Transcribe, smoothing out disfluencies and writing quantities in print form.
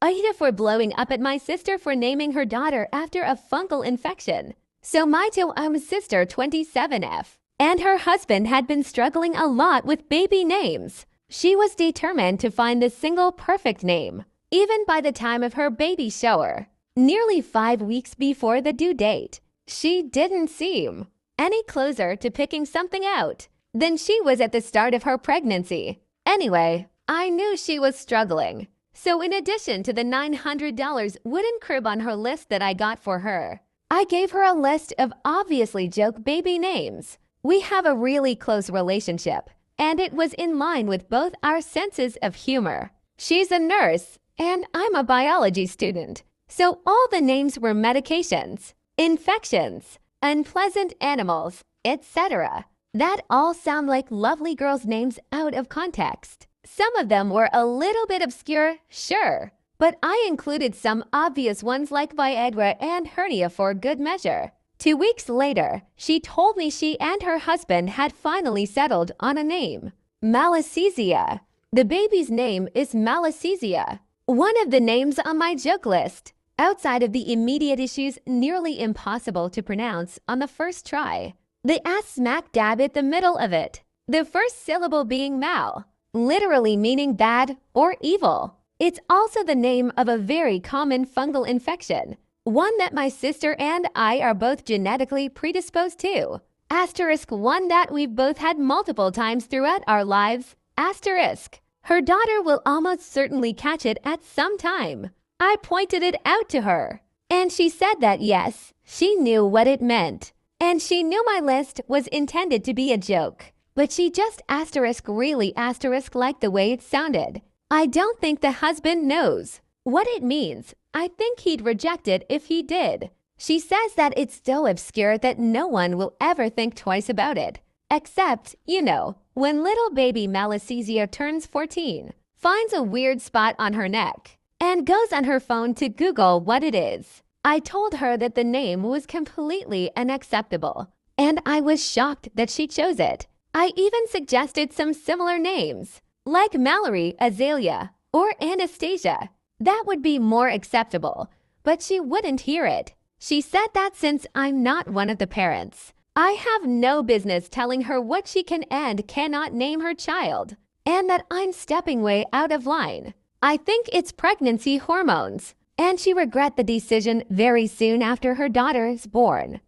Aita for blowing up at my sister for naming her daughter after a fungal infection. So my sister 27F and her husband had been struggling a lot with baby names. She was determined to find the single perfect name, even by the time of her baby shower. Nearly 5 weeks before the due date, she didn't seem any closer to picking something out than she was at the start of her pregnancy. Anyway, I knew she was struggling. So in addition to the $900 wooden crib on her list that I got for her, I gave her a list of obviously joke baby names. We have a really close relationship, and it was in line with both our senses of humor. She's a nurse, and I'm a biology student. So all the names were medications, infections, unpleasant animals, etc. That all sound like lovely girls' names out of context. Some of them were a little bit obscure, sure, but I included some obvious ones like Viagra and hernia for good measure. 2 weeks later, she told me she and her husband had finally settled on a name, Malassezia. The baby's name is Malassezia, one of the names on my joke list. Outside of the immediate issues nearly impossible to pronounce on the first try, the S smack dab at the middle of it, the first syllable being mal, literally meaning bad or evil. It's also the name of a very common fungal infection, one that my sister and I are both genetically predisposed to. Asterisk one that we've both had multiple times throughout our lives. Asterisk. Her daughter will almost certainly catch it at some time. I pointed it out to her, and she said that yes, she knew what it meant, and she knew my list was intended to be a joke, but she just really liked the way it sounded. I don't think the husband knows what it means. I think he'd reject it if he did. She says that it's so obscure that no one will ever think twice about it, except, when little baby Malassezia turns 14, finds a weird spot on her neck, and goes on her phone to Google what it is. I told her that the name was completely unacceptable, and I was shocked that she chose it. I even suggested some similar names, like Mallory, Azalea, or Anastasia. That would be more acceptable, but she wouldn't hear it. She said that since I'm not one of the parents, I have no business telling her what she can and cannot name her child, and that I'm stepping way out of line. I think it's pregnancy hormones, and she regret the decision very soon after her daughter is born.